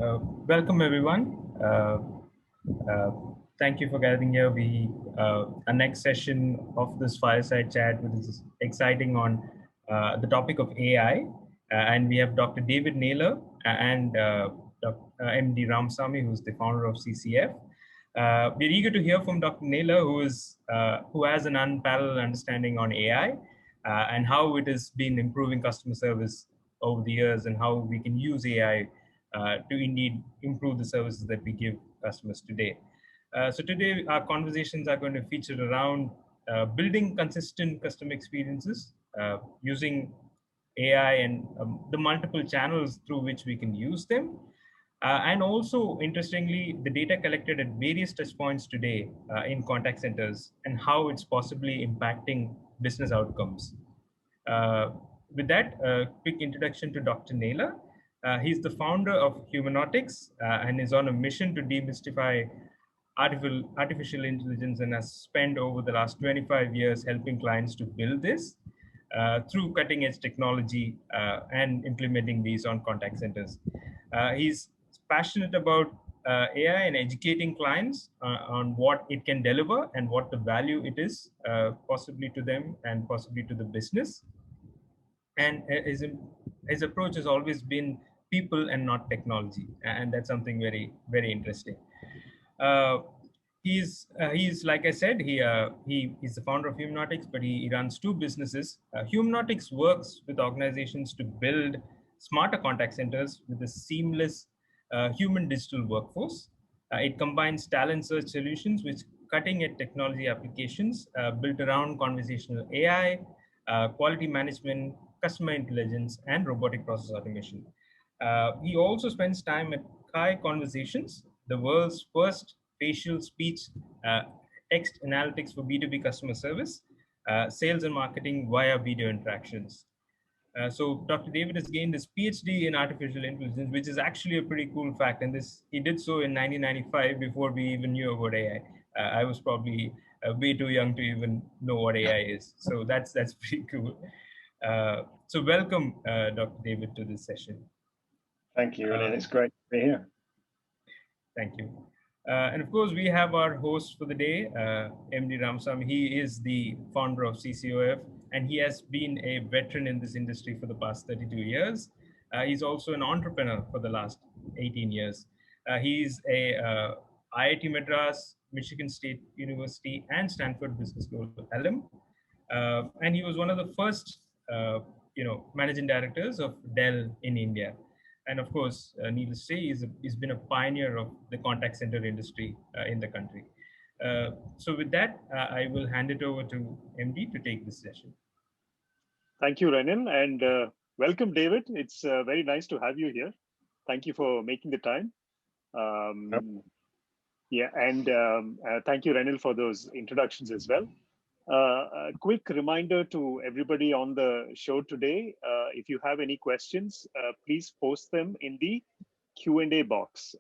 Welcome everyone. Uh, Thank you for gathering here. Our next session of this fireside chat, which is exciting on the topic of AI, and we have Dr. David Naylor and MD Ramasamy, who's the founder of CCF. We're eager to hear from Dr. Naylor, who has an unparalleled understanding on AI and how it has been improving customer service over the years, and how we can use AI to indeed improve the services that we give customers today. So today our conversations are going to feature around building consistent customer experiences using AI and the multiple channels through which we can use them. And also, interestingly, the data collected at various touch points today in contact centers and how it's possibly impacting business outcomes. Uh, with that, a quick introduction to Dr. Naylor. He's the founder of Humanotics and is on a mission to demystify artificial intelligence, and has spent over the last 25 years helping clients to build this through cutting edge technology and implementing these on contact centers. He's passionate about AI and educating clients on what it can deliver and what the value it is, possibly to them and possibly to the business. And his approach has always been people and not technology, and that's something very, very interesting. uh, he's like I said, he is the founder of Humanotics, but he runs two businesses. Humanotics works with organizations to build smarter contact centers with a seamless human digital workforce. It combines talent search solutions with cutting edge technology applications built around conversational AI, quality management, customer intelligence, and robotic process automation. He also spends time at Kai Conversations, the world's first facial speech uh, text analytics for B2B customer service, sales and marketing via video interactions. So Dr. David has gained his PhD in artificial intelligence, which is actually a pretty cool fact. And this he did so in 1995 before we even knew about AI. I was probably way too young to even know what AI is. So that's pretty cool. So welcome, Dr. David, to this session. Thank you, and it's great to be here. Thank you. And of course, we have our host for the day, MD Ramasamy. He is the founder of CCOF, and he has been a veteran in this industry for the past 32 years. He's also an entrepreneur for the last 18 years. He's a IIT Madras, Michigan State University, and Stanford Business School alum. And he was one of the first, managing directors of Dell in India. And of course, needless to say, he's been a pioneer of the contact center industry in the country. So with that, I will hand it over to MD to take this session. Thank you, Renan, and welcome, David. It's very nice to have you here. Thank you for making the time. Thank you, Renan, for those introductions as well. A quick reminder to everybody on the show today, if you have any questions, please post them in the Q&A box.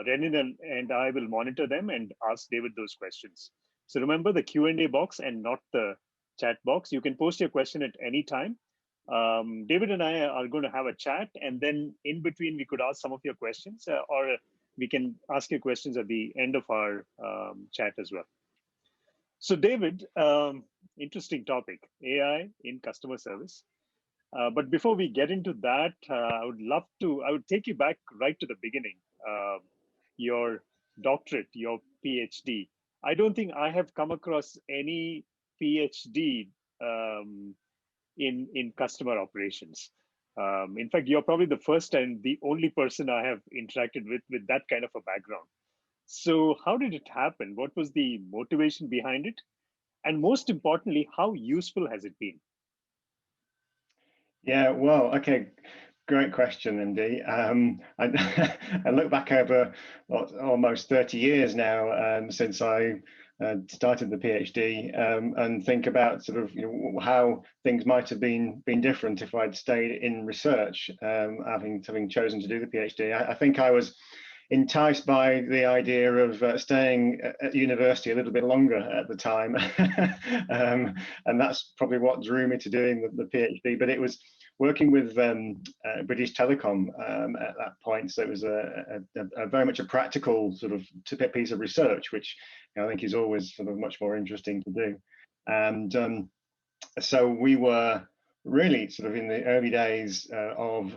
Renan and I will monitor them and ask David those questions. So remember the Q&A box and not the chat box. You can post your question at any time. David and I are going to have a chat, and then in between we could ask some of your questions, or we can ask your questions at the end of our chat as well. So David, interesting topic, AI in customer service. But before we get into that, I would take you back right to the beginning. Your doctorate, your PhD. I don't think I have come across any PhD in customer operations. In fact, you're probably the first and the only person I have interacted with that kind of a background. So how did it happen? What was the motivation behind it? And most importantly, how useful has it been? Yeah, well, okay, great question, Andy. I look back over almost 30 years now since I started the PhD, and think about sort of how things might have been different if I'd stayed in research, having chosen to do the PhD. I think I was enticed by the idea of staying at university a little bit longer at the time. And that's probably what drew me to doing the PhD. But it was working with British Telecom at that point. So it was a very much a practical sort of piece of research, which I think is always sort of much more interesting to do. And so we were really sort of in the early days of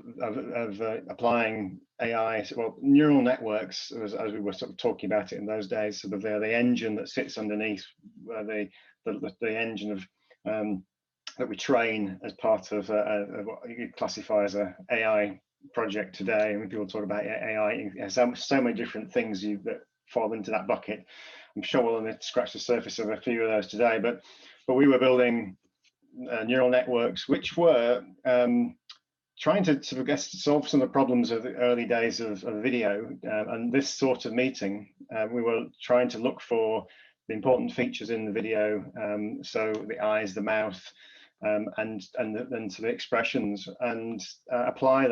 applying AI, well, neural networks, as we were sort of talking about it in those days, sort of the engine that sits underneath the engine of that we train as part of what you classify as a AI project today. And when people talk about AI, so many different things that fall into that bucket. I'm sure we'll only scratch the surface of a few of those today, but we were building neural networks, which were trying to sort of solve some of the problems of the early days of video. And this sort of meeting, we were trying to look for the important features in the video, so the eyes, the mouth, and to the expressions, and apply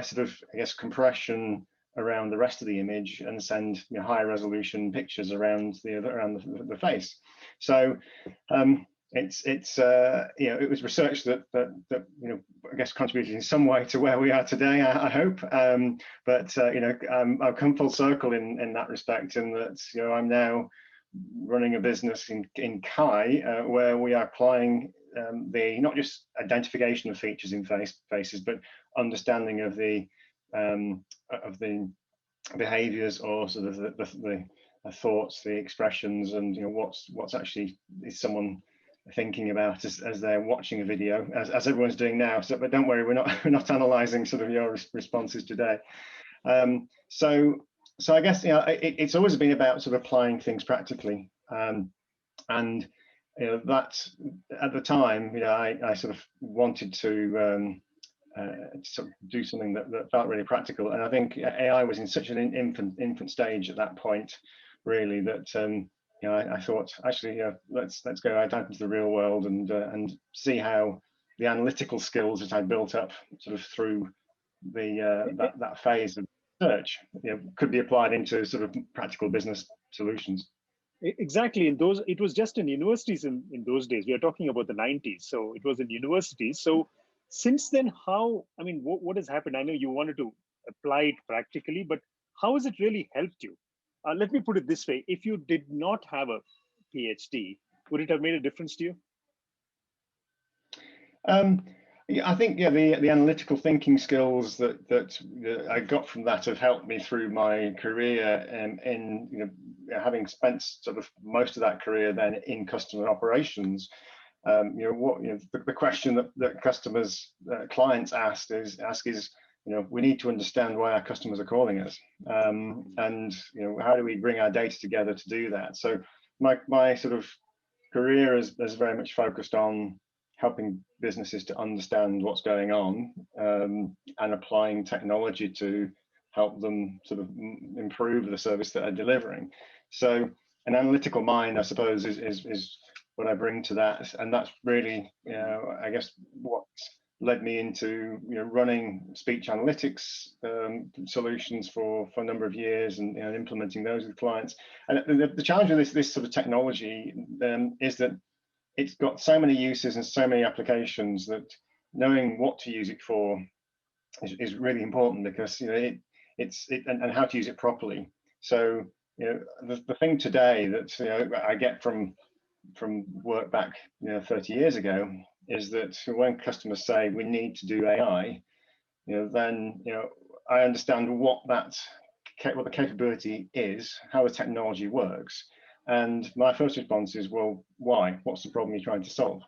sort of, I guess, compression around the rest of the image, and send high resolution pictures around the face. So it was research that I guess contributed in some way to where we are today, I hope. But I've come full circle in that respect, in that I'm now running a business in Kai, where we are applying the not just identification of features in faces, but understanding of the behaviors, or sort of the thoughts, the expressions, and what's actually is someone thinking about as they're watching a video, as everyone's doing now. So, but don't worry, we're not analysing sort of your responses today. So I guess it's always been about sort of applying things practically, and that at the time I sort of wanted to sort of do something that felt really practical, and I think AI was in such an infant stage at that point, really, that I thought, actually, let's go out into the real world and see how the analytical skills that I built up sort of through that phase of research could be applied into sort of practical business solutions. Exactly. It was just in universities in those days. We are talking about the 90s, so it was in universities. So since then, what has happened? I know you wanted to apply it practically, but how has it really helped you? Let me put it this way: if you did not have a PhD, would it have made a difference to you? Yeah, I think the analytical thinking skills that I got from that have helped me through my career, in having spent sort of most of that career then in customer operations. The question that clients ask is we need to understand why our customers are calling us, and how do we bring our data together to do that. So my sort of career is very much focused on helping businesses to understand what's going on, and applying technology to help them sort of improve the service that they're delivering. So an analytical mind, I suppose, is what I bring to that, and that's really I guess what led me into running speech analytics solutions for a number of years, and implementing those with clients. And the challenge with this sort of technology is that it's got so many uses and so many applications that knowing what to use it for is really important, because and how to use it properly. So the thing today that I get from work back 30 years ago is that when customers say we need to do AI, then I understand what the capability is, how the technology works, and my first response is, well, why? What's the problem you're trying to solve?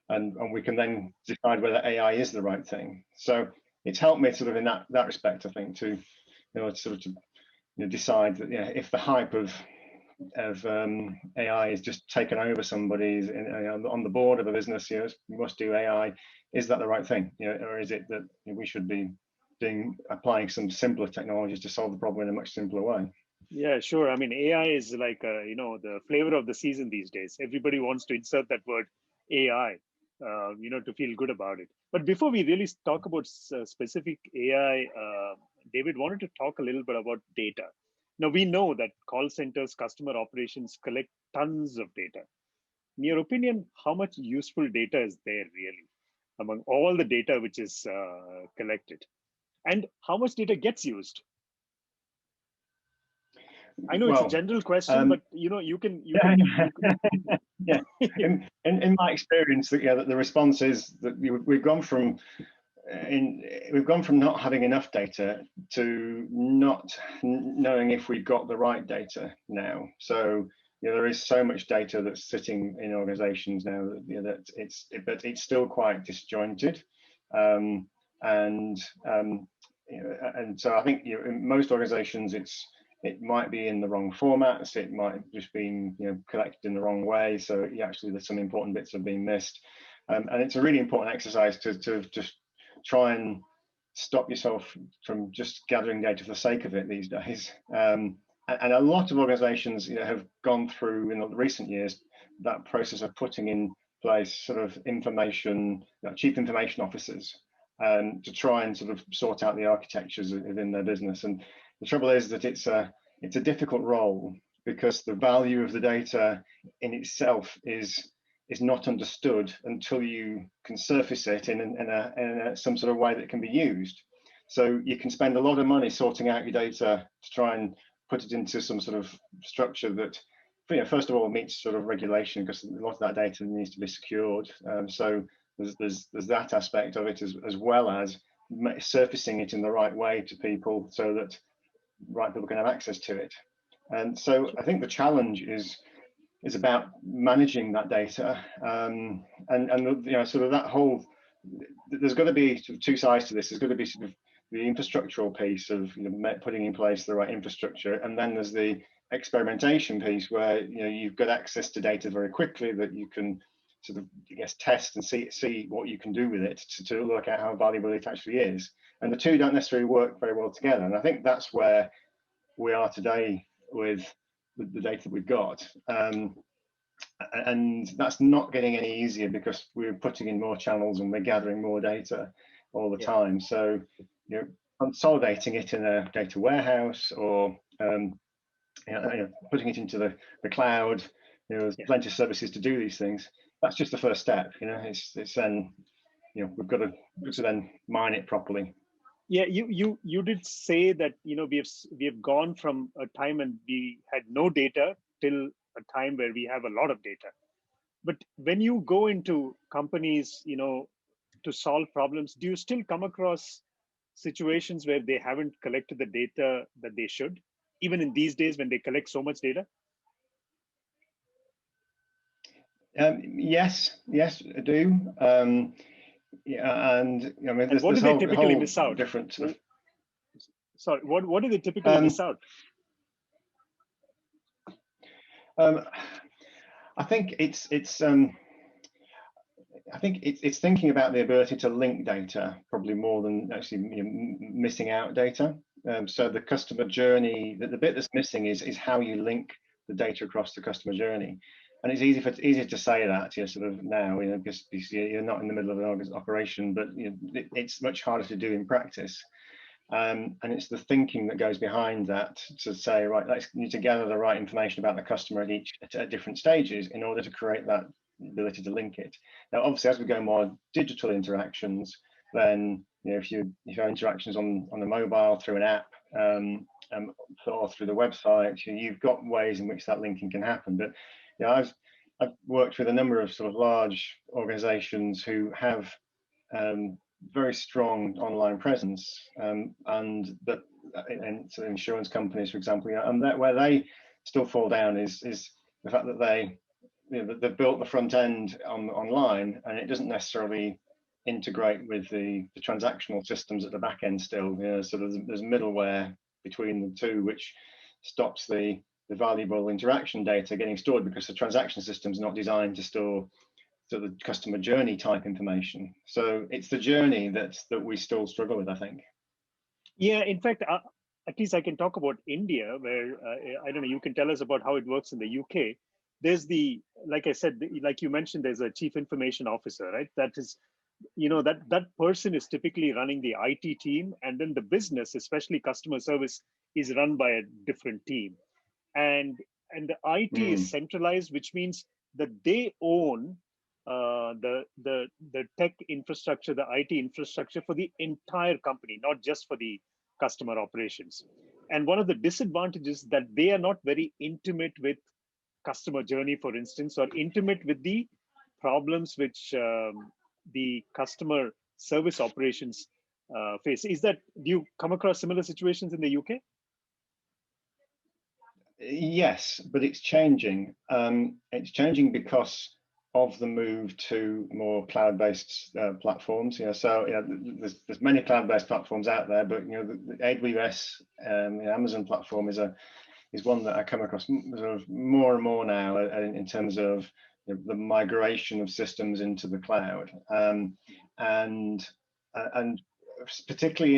And we can then decide whether AI is the right thing. So it's helped me sort of in that respect, I think, to decide that if the hype of AI is just taken over somebody's on the board of a business, we must do AI. Is that the right thing? Or is it that we should be applying some simpler technologies to solve the problem in a much simpler way? Yeah, sure. I mean, AI is like the flavor of the season these days. Everybody wants to insert that word AI, to feel good about it. But before we really talk about specific AI, David wanted to talk a little bit about data. Now, we know that call centers, customer operations collect tons of data. In your opinion, how much useful data is there really among all the data which is collected? And how much data gets used? I know it's a general question, but you can. Yeah. In my experience, that the response is that we've gone from not having enough data to not knowing if we've got the right data now. So there is so much data that's sitting in organizations now that it's still quite disjointed, and so I think in most organizations it might be in the wrong formats. It might just been collected in the wrong way. So actually, there's some important bits have been missed, and it's a really important exercise to just try and stop yourself from just gathering data for the sake of it these days. And a lot of organizations have gone through in the recent years that process of putting in place sort of chief information officers, to try and sort of sort out the architectures within their business. And the trouble is that it's a difficult role, because the value of the data in itself is not understood until you can surface it in some sort of way that can be used. So you can spend a lot of money sorting out your data to try and put it into some sort of structure that, first of all, meets sort of regulation, because a lot of that data needs to be secured. So there's that aspect of it, as well as surfacing it in the right way to people so that right people can have access to it. And so I think the challenge is about managing that data, and sort of that whole. There's got to be sort of two sides to this. There's got to be sort of the infrastructural piece of putting in place the right infrastructure, and then there's the experimentation piece where you've got access to data very quickly that you can sort of test and see what you can do with it to work out how valuable it actually is. And the two don't necessarily work very well together. And I think that's where we are today with the data that we've got. And that's not getting any easier, because we're putting in more channels and we're gathering more data all the time. So consolidating it in a data warehouse, or putting it into the cloud, there's plenty of services to do these things. That's just the first step. It's then we've got to then mine it properly. Yeah, you did say that we have gone from a time when we had no data till a time where we have a lot of data. But when you go into companies, to solve problems, do you still come across situations where they haven't collected the data that they should, even in these days when they collect so much data? Yes, I do. And there's what do they typically miss out? Different sort of. Sorry, what do they typically miss out? I think it's thinking about the ability to link data probably more than actually missing out data. So the customer journey, the bit that's missing is how you link the data across the customer journey. And it's easy to say that sort of now, because you're not in the middle of an operation, but it's much harder to do in practice. And it's the thinking that goes behind that to say, right, let's need to gather the right information about the customer at different stages in order to create that ability to link it. Now, obviously, as we go more digital interactions, then if you have interactions on the mobile through an app, or through the website, you've got ways in which that linking can happen. But I've worked with a number of sort of large organizations who have very strong online presence, and so insurance companies, for example, and where they still fall down is the fact that they've built the front end online, and it doesn't necessarily integrate with the transactional systems at the back end still. So there's middleware between the two, which stops the valuable interaction data getting stored, because the transaction system is not designed to store the customer journey type information. So it's the journey that we still struggle with, I think. Yeah, in fact, at least I can talk about India, where I don't know, you can tell us about how it works in the UK. There's like I said, like you mentioned, there's a chief information officer, right? That is that person is typically running the IT team, and then the business, especially customer service, is run by a different team. And the IT is centralized, which means that they own the tech infrastructure, the IT infrastructure for the entire company, not just for the customer operations. And one of the disadvantages that they are not very intimate with customer journey, for instance, or intimate with the problems which the customer service operations face. Do you come across similar situations in the UK? Yes, but it's changing. It's changing because of the move to more cloud-based platforms. So there's many cloud-based platforms out there, but the AWS, the Amazon platform is one that I come across sort of more and more now in terms of the migration of systems into the cloud, and particularly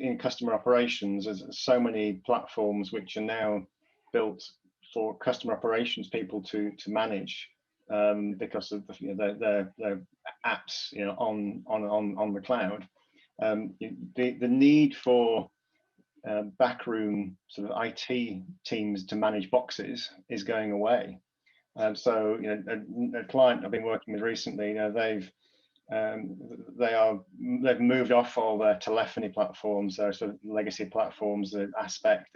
in customer operations, there's so many platforms which are now built for customer operations people to manage, because of their apps on the cloud. The need for backroom sort of IT teams to manage boxes is going away. So a client I've been working with recently, they've moved off all their telephony platforms, their sort of legacy platforms, the Aspect,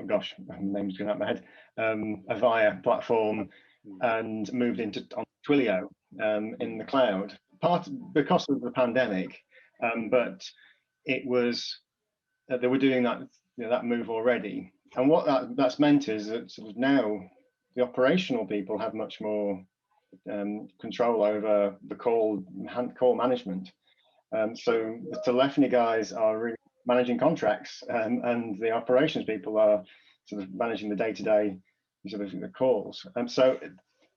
gosh, my name's going out of my head, Avaya platform, and moved into Twilio in the cloud, because of the pandemic, but it was they were doing that move already, and what that's meant is that sort of now the operational people have much more control over the call management. So the telephony guys are really managing contracts, and the operations people are sort of managing the day-to-day sort of the calls. And so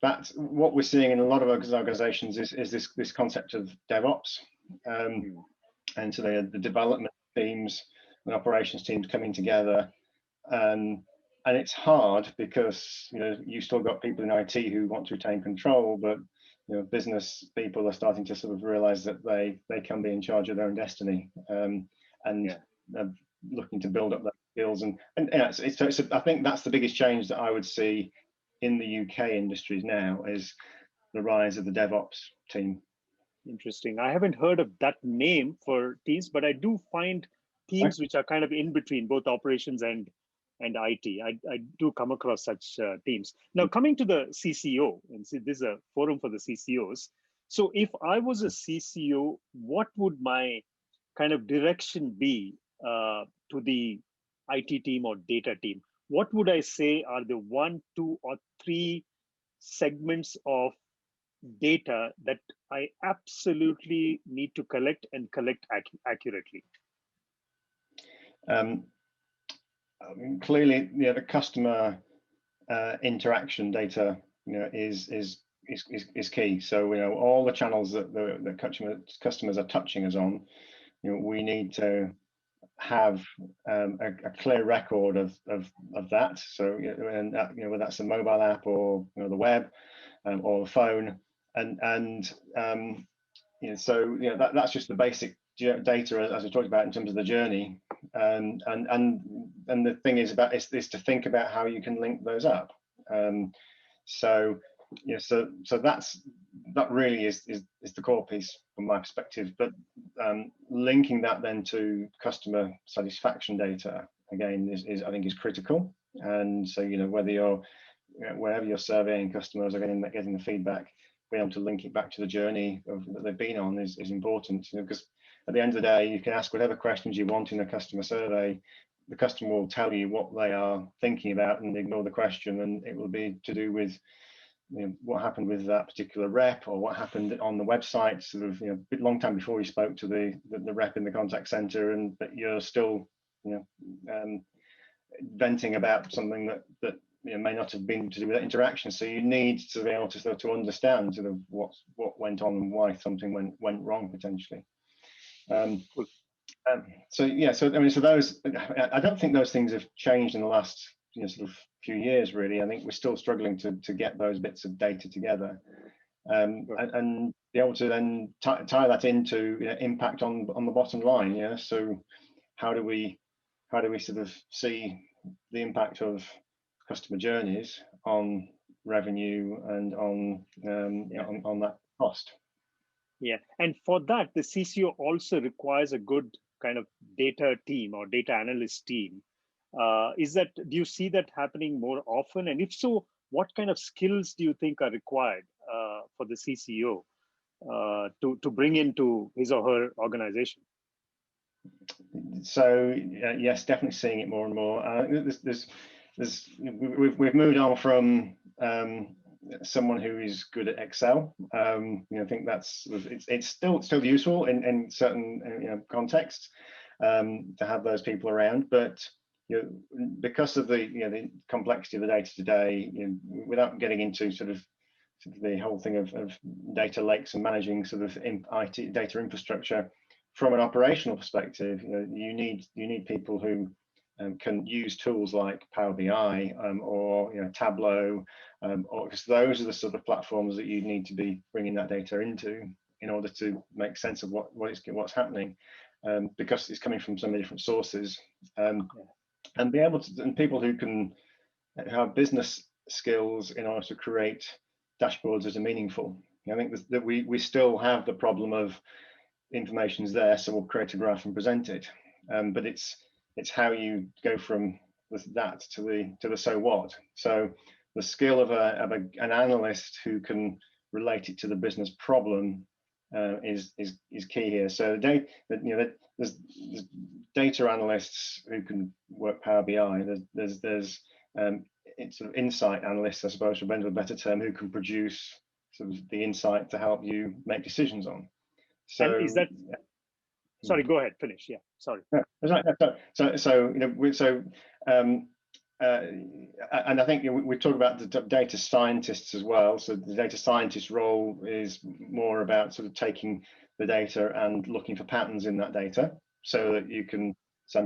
that's what we're seeing in a lot of organizations is this concept of DevOps, and so the development teams and operations teams coming together, and it's hard because you still got people in IT who want to retain control, but business people are starting to sort of realize that they can be in charge of their own destiny, and looking to build up their skills, and I think that's the biggest change that I would see in the UK industries now, is the rise of the DevOps team. Interesting. I haven't heard of that name for teams, but I do find teams which are kind of in between both operations and IT. I do come across such teams. Now, coming to the CCO, and see, this is a forum for the CCOs. So if I was a CCO, what would my kind of direction be to the IT team or data team? What would I say are the 1, 2, or 3 segments of data that I absolutely need to collect and collect accurately? I mean, clearly, the customer interaction data, is key. So all the channels that the customers are touching us on, we need to have a clear record of that. So whether that's a mobile app or the web, or the phone, and so that's just the basic data, as we talked about, in terms of the journey, and the thing is to think about how you can link those up. So that really is the core piece from my perspective. But linking that then to customer satisfaction data again is I think is critical. And so wherever you're surveying customers or getting the feedback, being able to link it back to the journey that they've been on is important. Because at the end of the day, you can ask whatever questions you want in a customer survey. The customer will tell you what they are thinking about and ignore the question, and it will be to do with what happened with that particular rep, or what happened on the website sort of a long time before you spoke to the rep in the contact center, but you're still venting about something that may not have been to do with that interaction. So you need to be able to understand sort of what went on and why something went wrong potentially. So those, I don't think those things have changed in the last sort of few years really. I think we're still struggling to get those bits of data together. and be able to then tie that into impact on the bottom line. Yeah, so how do we sort of see the impact of customer journeys on revenue and on on that cost? Yeah, and for that, the CCO also requires a good kind of data team or data analyst team. Do you see that happening more often? And if so, what kind of skills do you think are required for the CCO to bring into his or her organization? So yes, definitely seeing it more and more. We've moved on from someone who is good at Excel. I think it's still useful in certain contexts to have those people around, but because of the complexity of the data today, without getting into sort of the whole thing of data lakes and managing sort of IT data infrastructure from an operational perspective, you need people who can use tools like Power BI or Tableau, because those are the sort of platforms that you need to be bringing that data into in order to make sense of what's happening, because it's coming from so many different sources, and be able to, and people who can have business skills in order to create dashboards that are meaningful. I think that we still have the problem of information's there, so we'll create a graph and present it, but it's how you go from that to the so what. So the skill of an analyst who can relate it to the business problem is key here. So there's data analysts who can work Power BI. There's it's sort of insight analysts, I suppose, for want of a better term, who can produce sort of the insight to help you make decisions on. So and is that? Sorry, go ahead. Finish. Yeah. Sorry. And I think we talk about the data scientists as well. So the data scientist role is more about sort of taking the data and looking for patterns in that data, so that you can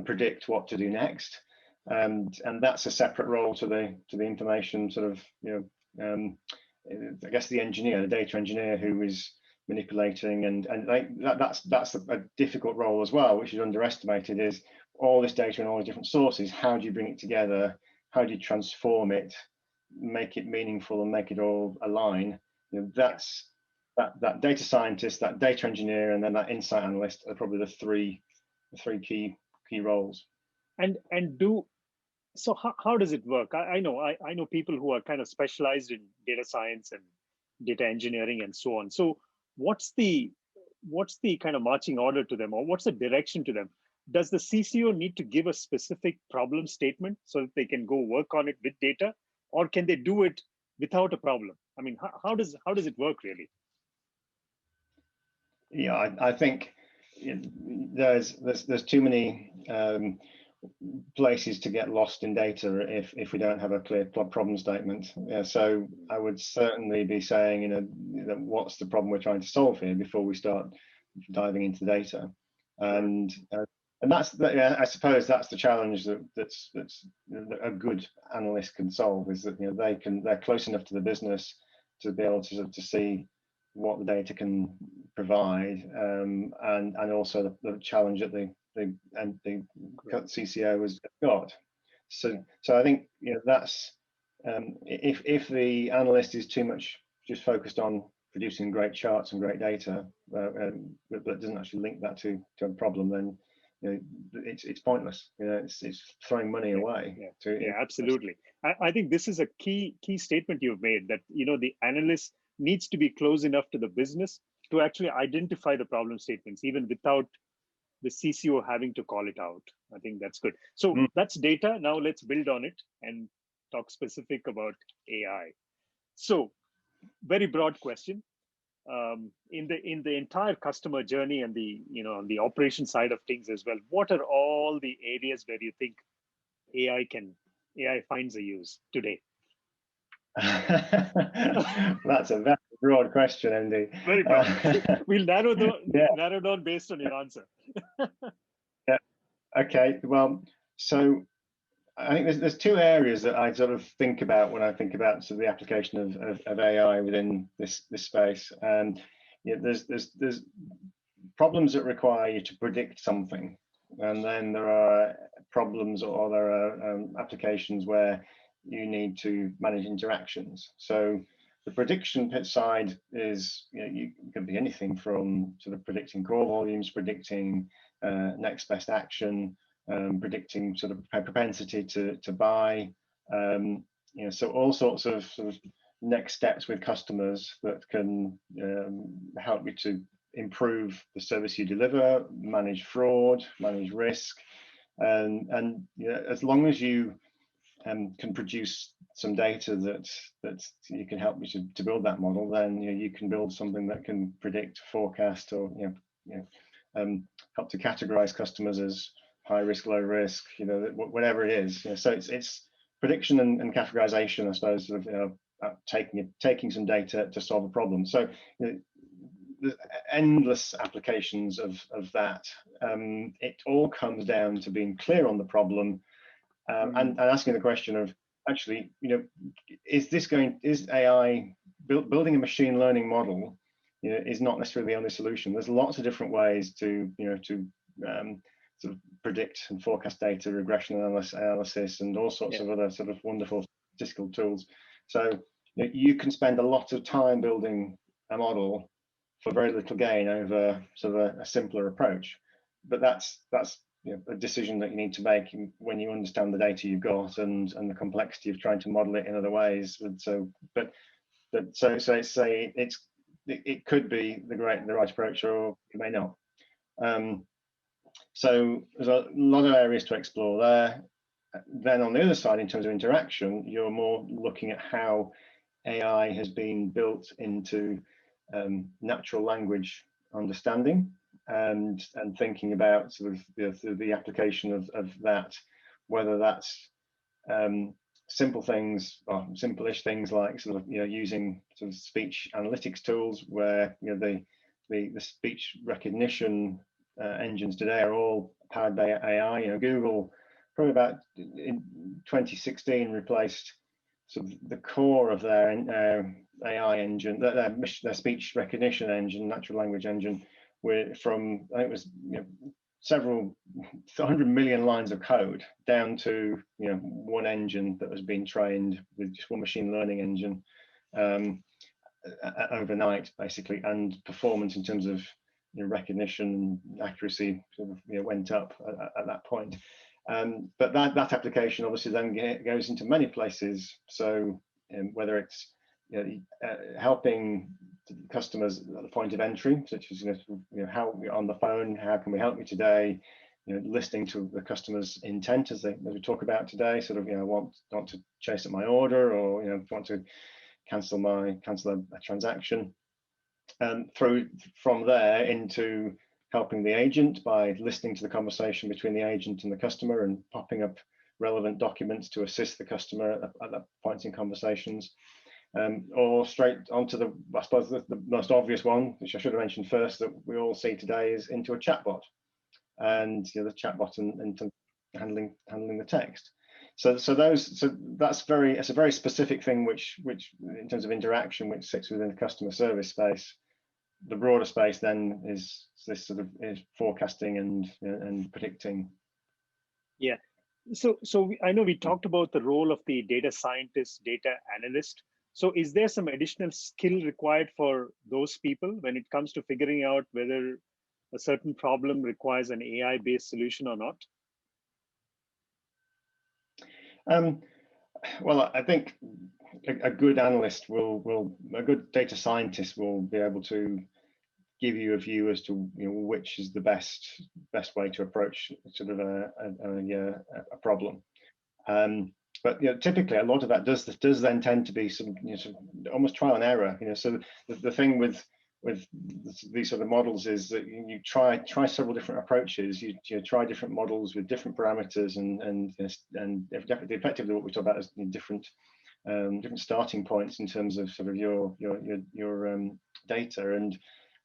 predict what to do next. And that's a separate role to the information sort of I guess the data engineer who is manipulating, and that's a difficult role as well, which is underestimated, is all this data and all the different sources. How do you bring it together? How do you transform it, make it meaningful, and make it all align? That's that data scientist, that data engineer, and then that insight analyst are probably the three key roles. So how does it work? I know people who are kind of specialized in data science and data engineering and so on. So what's the kind of marching order to them, or what's the direction to them? Does the CCO need to give a specific problem statement so that they can go work on it with data, or can they do it without a problem? I mean, how does it work really? Yeah, I think there's too many places to get lost in data if we don't have a clear problem statement. So I would certainly be saying, what's the problem we're trying to solve here before we start diving into data, and that's I suppose that's the challenge that a good analyst can solve, is that they're close enough to the business to be able to see what the data can provide, and also the challenge that the CCO has got. So I think that's if the analyst is too much just focused on producing great charts and great data, but doesn't actually link that to a problem, then it's pointless. It's throwing money away. Yeah, absolutely. I think this is a key statement you've made, that the analyst needs to be close enough to the business to actually identify the problem statements, even without the CCO having to call it out. I think that's good. So that's data. Now let's build on it and talk specific about AI. So very broad question. In the entire customer journey and on the operation side of things as well, what are all the areas where you think AI finds a use today? That's a very broad question, Andy. Very broad. We'll narrow down based on your answer. Yeah. Okay. Well, so I think there's two areas that I sort of think about when I think about sort of the application of AI within this space. And there's problems that require you to predict something, and then there are problems or there are applications where you need to manage interactions. So the prediction side is, you can be anything from sort of predicting call volumes, predicting next best action, predicting sort of propensity to buy, so all sorts of next steps with customers that can help you to improve the service you deliver, manage fraud, manage risk, and as long as you can produce some data that you can help you to build that model, then you can build something that can predict, forecast, or help to categorize customers as high risk, low risk, whatever it is. So it's prediction and categorization, I suppose, of taking some data to solve a problem. So there's endless applications of that. It all comes down to being clear on the problem, and asking the question of, actually, is AI building a machine learning model is not necessarily the only solution. There's lots of different ways to sort of predict and forecast data, regression analysis, and all sorts of other sort of wonderful statistical tools. So you can spend a lot of time building a model for very little gain over sort of a simpler approach. But that's a decision that you need to make when you understand the data you've got and the complexity of trying to model it in other ways. And so, it could be the right approach, or it may not. So there's a lot of areas to explore there. Then on the other side, in terms of interaction, you're more looking at how AI has been built into natural language understanding, and thinking about sort of the application of that, whether that's simple things or simple-ish things like sort of using sort of speech analytics tools, where the speech recognition engines today are all powered by AI. Google probably about in 2016 replaced sort of the core of their AI engine, their speech recognition engine, natural language engine, from, I think it was several 100 million lines of code down to one engine that was being trained with just one machine learning engine overnight, basically, and performance in terms of recognition accuracy sort of went up at that point. But that application obviously then goes into many places. So whether it's helping customers at the point of entry, such as how on the phone, how can we help you today? Listening to the customer's intent as we talk about today. Sort of want to chase up my order, or want to cancel a transaction, and from there into helping the agent by listening to the conversation between the agent and the customer and popping up relevant documents to assist the customer at that point in conversations. Or straight onto I suppose the most obvious one, which I should have mentioned first, that we all see today, is into a chatbot, and the chatbot and handling the text. So it's a very specific thing, which in terms of interaction, which sits within the customer service space. The broader space then is this sort of forecasting and predicting. Yeah. So I know we talked about the role of the data scientist, data analyst. So is there some additional skill required for those people when it comes to figuring out whether a certain problem requires an AI-based solution or not? Well, I think a good analyst a good data scientist will be able to give you a view as to which is the best way to approach sort of a problem. But typically a lot of that does then tend to be some sort of almost trial and error. So the thing with these sort of models is that you try several different approaches. You try different models with different parameters, and effectively what we talk about is different starting points in terms of sort of your data,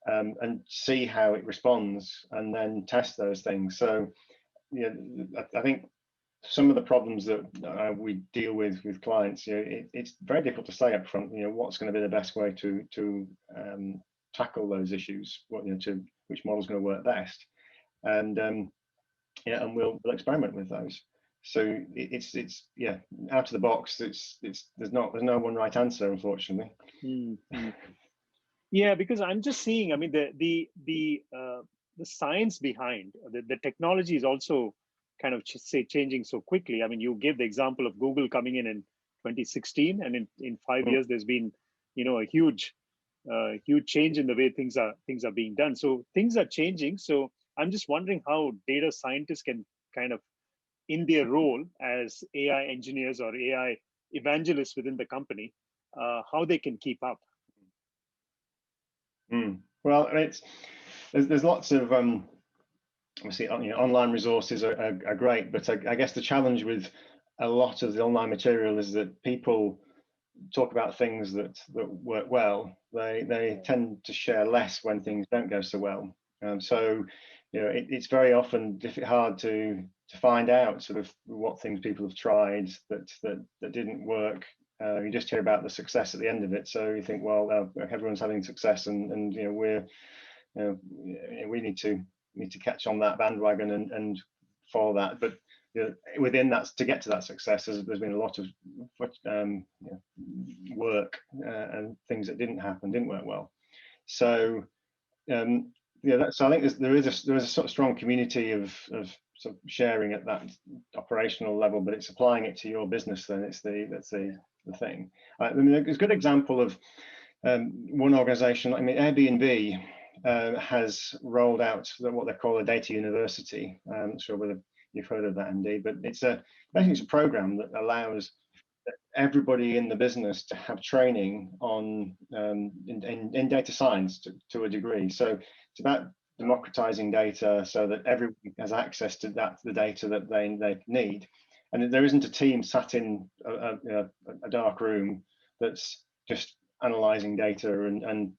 and see how it responds, and then test those things. So I think some of the problems that we deal with clients, it's very difficult to say up front, what's going to be the best way to tackle those issues, which model's going to work best, and and we'll experiment with those. So it's out of the box. There's no one right answer, unfortunately. Mm-hmm. Yeah, because I'm just seeing, I mean, the science behind the technology is also kind of changing so quickly. I mean, you gave the example of Google coming in 2016, and in 5 years there's been, a huge change in the way things are being done. So things are changing. So I'm just wondering how data scientists can kind of, in their role as AI engineers or AI evangelists within the company, how they can keep up. Well, there's lots of obviously online resources are great, but I guess the challenge with a lot of the online material is that people talk about things that work well. They tend to share less when things don't go so well. So it's very often hard to find out sort of what things people have tried that didn't work. You just hear about the success at the end of it, so you think, well, everyone's having success, and we need to catch on that bandwagon and follow that. But within that, to get to that success, there's been a lot of work and things that didn't work well. So so I think there is a sort of strong community of sort of sharing at that operational level, but it's applying it to your business. Then that's the thing. I mean, there's a good example of one organization. I mean, Airbnb has rolled out what they call a data university. I'm not sure whether you've heard of that, Andy, but basically it's a program that allows everybody in the business to have training on in data science to a degree. So it's about democratizing data so that everyone has access to the data that they need, and there isn't a team sat in a dark room that's just analyzing data and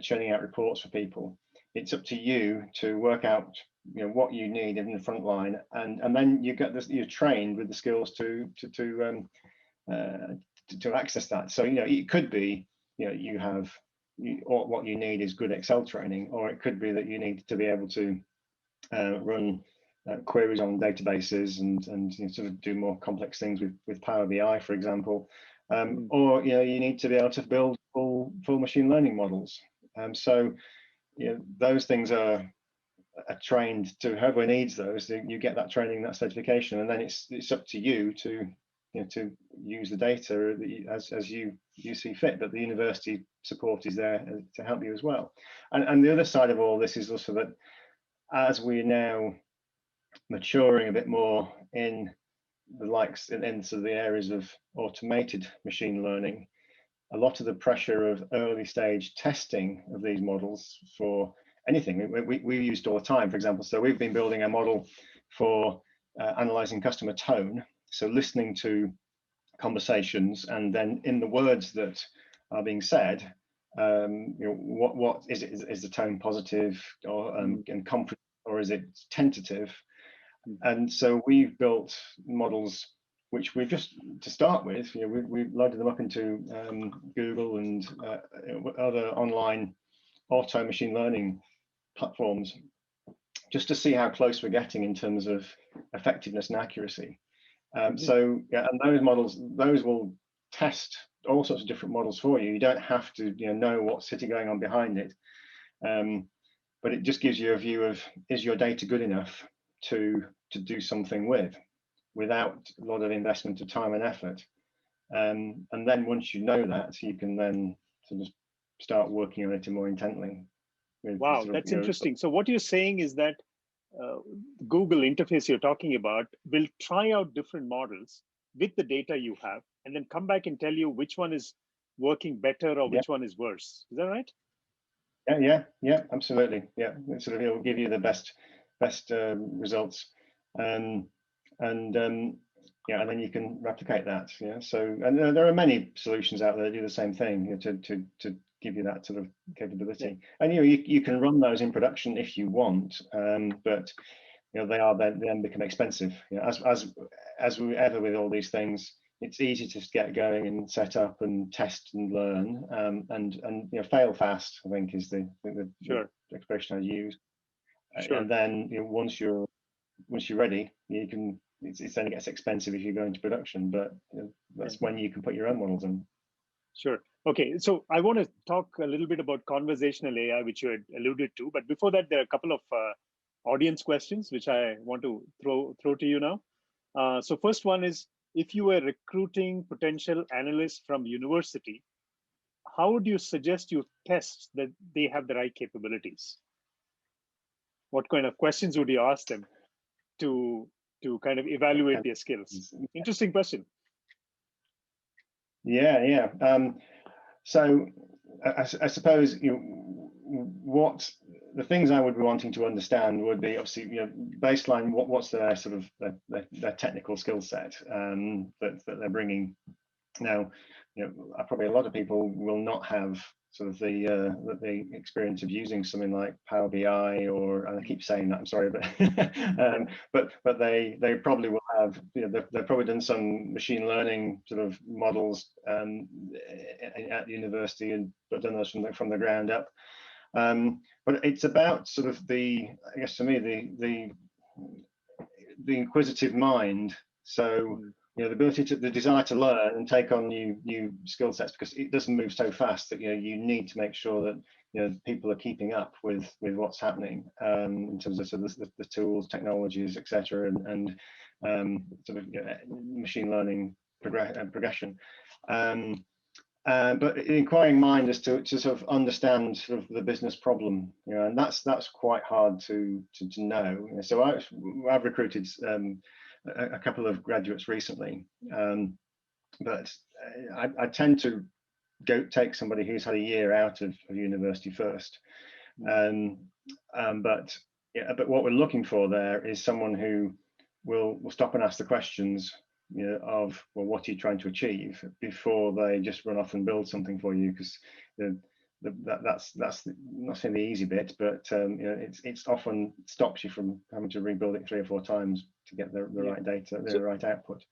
churning out reports for people. It's up to you to work out what you need in the front line, and then you're trained with the skills to access that. So it could be you have or what you need is good Excel training, or it could be that you need to be able to run queries on databases and sort of do more complex things with Power BI, for example, or you need to be able to build full machine learning models. So those things are trained to whoever needs those. You get that training, that certification, and then it's up to you to use the data as you see fit. But the university support is there to help you as well. And the other side of all this is also that as we're now maturing a bit more in the likes in sort of the areas of automated machine learning, a lot of the pressure of early stage testing of these models for anything we used all the time, for example. So we've been building a model for analyzing customer tone, so listening to conversations, and then in the words that are being said, what is it? Is the tone positive or and confident, or is it tentative? And so we've built models which we've just, to start with, we've loaded them up into Google and other online auto machine learning platforms, just to see how close we're getting in terms of effectiveness and accuracy. So and those models, those will test all sorts of different models for you. You don't have to know what's going on behind it, but it just gives you a view of, is your data good enough to do something without a lot of investment of time and effort. And then once you know that, you can then sort of start working on it more intently. Wow, that's interesting. So what you're saying is that Google interface you're talking about will try out different models with the data you have, and then come back and tell you which one is working better or which one is worse. Is that right? Yeah, absolutely. Yeah, it will give you the best results, and then you can replicate that. Yeah. So, and there are many solutions out there that do the same thing, to give you that sort of capability. And you can run those in production if you want, but they are then become expensive. As we ever with all these things, it's easy to get going and set up and test and learn, and fail fast, I think, is the expression I use. Sure. And then once you're ready, you can. It then gets expensive if you go into production, but that's when you can put your own models in. Sure. Okay, so I want to talk a little bit about conversational AI, which you had alluded to. But before that, there are a couple of audience questions which I want to throw to you now. So first one is, if you were recruiting potential analysts from university, how would you suggest you test that they have the right capabilities? What kind of questions would you ask them to kind of evaluate their skills? Interesting question. Yeah. So I suppose what the things I would be wanting to understand would be obviously baseline. What's their sort of their technical skill set that they're bringing. Now, probably a lot of people will not have sort of the experience of using something like Power BI, and I keep saying that, I'm sorry, but they probably will have, they've probably done some machine learning sort of models at the university and done those from the ground up. But it's about sort of I guess for me, the inquisitive mind. So the ability the desire to learn and take on new skill sets, because it doesn't move so fast that you need to make sure that people are keeping up with what's happening in terms of the tools, technologies, etc., and sort of machine learning progression. But inquiring mind is to sort of understand sort of the business problem, and that's quite hard to know. So I've recruited a couple of graduates recently, but I tend to take somebody who's had a year out of university first. But what we're looking for there is someone who will stop and ask the questions of, well, what are you trying to achieve, before they just run off and build something for you, because that's not saying the easy bit, but it's often stops you from having to rebuild it 3 or 4 times to get the right data, the right output.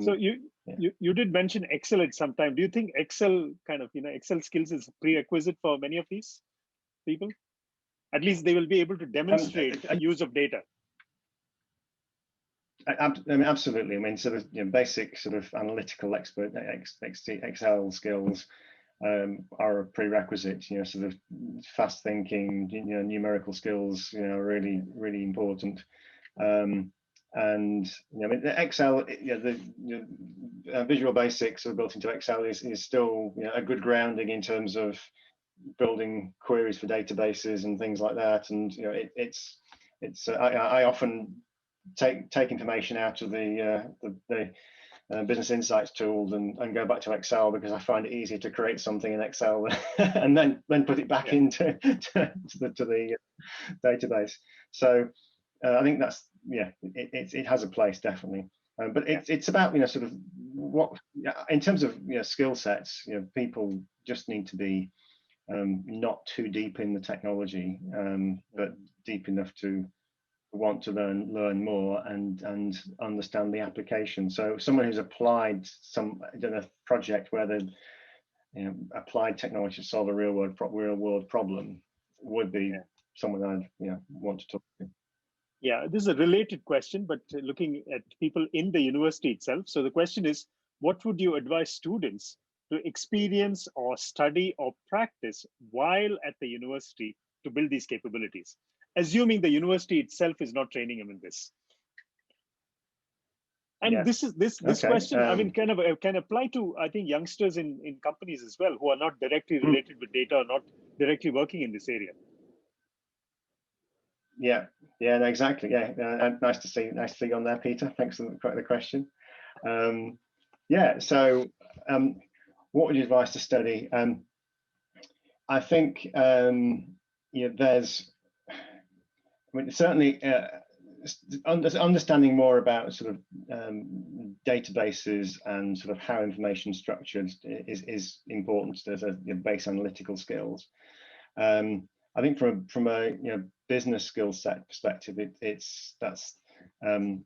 So you did mention Excel at some time. Do you think Excel Excel skills is prerequisite for many of these people? At least they will be able to demonstrate use of data. I mean, absolutely. I mean, sort of basic sort of analytical Excel skills are a prerequisite. Sort of fast thinking, numerical skills, really important. And I mean, the Excel, the Visual Basic sort of built into Excel is still a good grounding in terms of building queries for databases and things like that. And I often take information out of the business insights tool and go back to Excel, because I find it easier to create something in Excel and then put it back into the database. So I think that's it has a place, definitely. But it's about sort of what in terms of skill sets. People just need to be not too deep in the technology, but deep enough to want to learn more and understand the application. So someone who's applied done a project where they applied technology to solve a real world problem would be someone I'd want to talk to. Yeah, this is a related question, but looking at people in the university itself. So the question is, what would you advise students to experience or study or practice while at the university to build these capabilities, assuming the university itself is not training them in this? And this question, I mean, can apply to, I think, youngsters in companies as well, who are not directly related with data or not directly working in this area. Yeah, no, exactly. Yeah, nice to see you on there, Peter. Thanks for the question. So what would you advise to study? I think there's, certainly understanding more about sort of databases and sort of how information is structured is important as a base analytical skills. I think from a business skill set perspective, that's and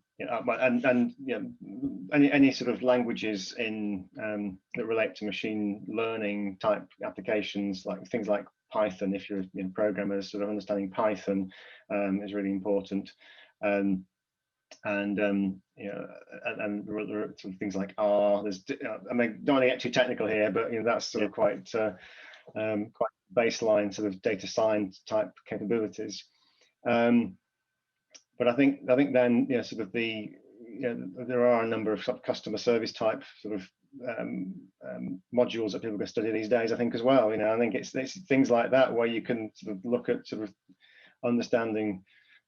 any sort of languages in that relate to machine learning type applications, like things like Python. If you're programmers, sort of understanding Python is really important. And sort of things like R. There's I mean, don't want to get too technical here, but that's sort of quite baseline sort of data science type capabilities. But I think then sort of there are a number of customer service type sort of modules that people can study these days, I think, as well. I think it's things like that where you can sort of look at sort of understanding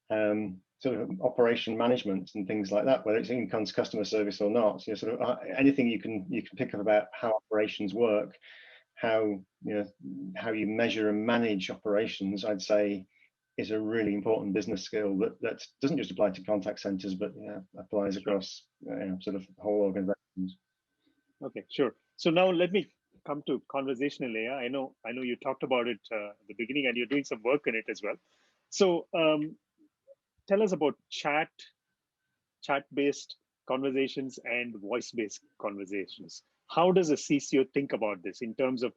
sort of operation management and things like that, whether it's in customer service or not. Sort of anything you can pick up about how operations work, how you measure and manage operations, I'd say, is a really important business skill that doesn't just apply to contact centers, but applies across sort of whole organizations. Okay, sure. So now let me come to conversational AI. I know you talked about it at the beginning, and you're doing some work in it as well. So tell us about chat-based conversations and voice-based conversations. How does a CCO think about this in terms of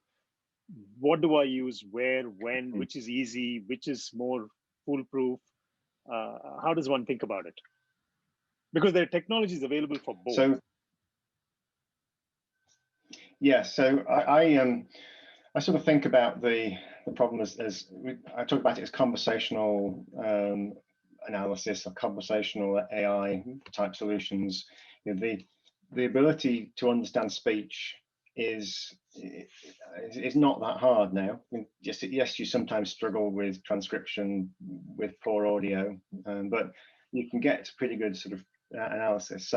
what do I use, where, when, which is easy, which is more foolproof? How does one think about it? Because there are technologies available for both. So, yeah, so I sort of think about the problem as I talk about it as conversational analysis or conversational AI type solutions. The ability to understand speech is not that hard now. I mean, yes, you sometimes struggle with transcription with poor audio, but you can get pretty good sort of analysis.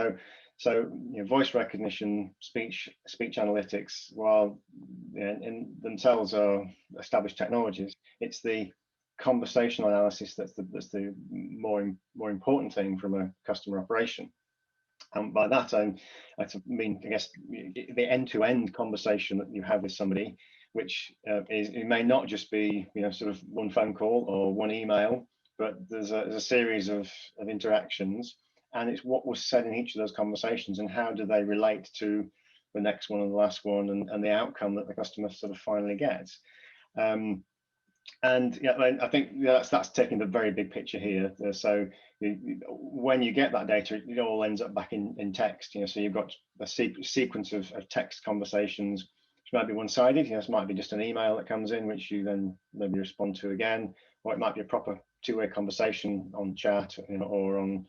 So voice recognition, speech analytics, while in themselves are established technologies, it's the conversational analysis that's the more important thing from a customer operation. And by that I mean, I guess, the end-to-end conversation that you have with somebody, which it may not just be sort of one phone call or one email, but there's a series of interactions, and it's what was said in each of those conversations and how do they relate to the next one and the last one, and the outcome that the customer sort of finally gets. And I think that's taking the very big picture here. So when you get that data, it all ends up back in text. So you've got a sequence of text conversations, which might be one-sided. It might be just an email that comes in, which you then maybe respond to again, or it might be a proper two-way conversation on chat, or on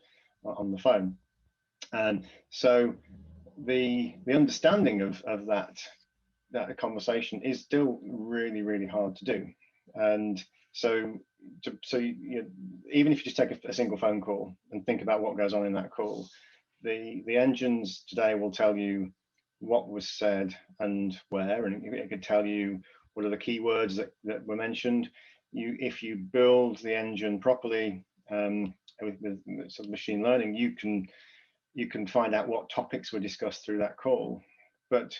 the phone. And so the understanding of that conversation is still really, really hard to do. And so even if you just take a single phone call and think about what goes on in that call, the engines today will tell you what was said and where, and it could tell you what are the keywords that were mentioned. If you build the engine properly with sort of machine learning, you can find out what topics were discussed through that call. But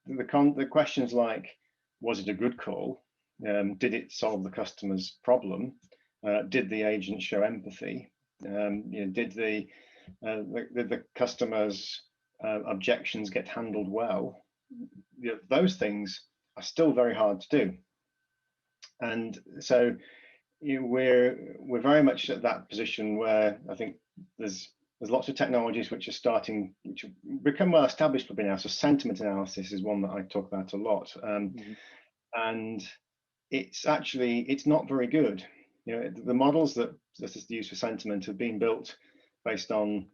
the questions like, was it a good call? Did it solve the customer's problem? Did the agent show empathy? Did the customer's objections get handled well? Those things are still very hard to do. And so we're very much at that position where I think there's lots of technologies which have become well established for now. So sentiment analysis is one that I talk about a lot. And it's not very good. The models that is used for sentiment have been built based on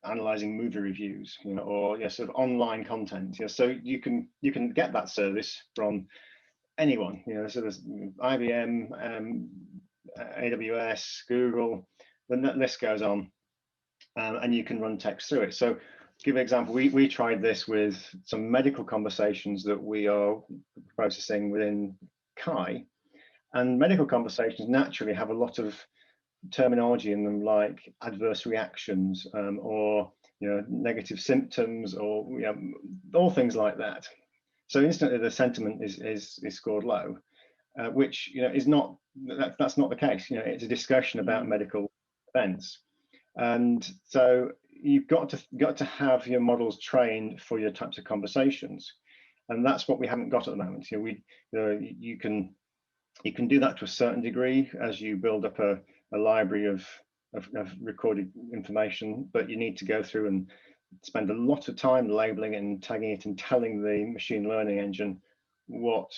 analyzing movie reviews, or sort of online content. So you can get that service from anyone. So there's IBM, AWS, Google, the list goes on, and you can run text through it. So, give an example. We tried this with some medical conversations that we are processing within Kai, and medical conversations naturally have a lot of terminology in them, like adverse reactions, or negative symptoms, or all things like that. So instantly the sentiment is scored low, which is not, that's not the case. It's a discussion about medical events, and so you've got to have your models trained for your types of conversations, and that's what we haven't got at the moment. You can do that to a certain degree as you build up a library of recorded information, but you need to go through and spend a lot of time labeling it and tagging it and telling the machine learning engine what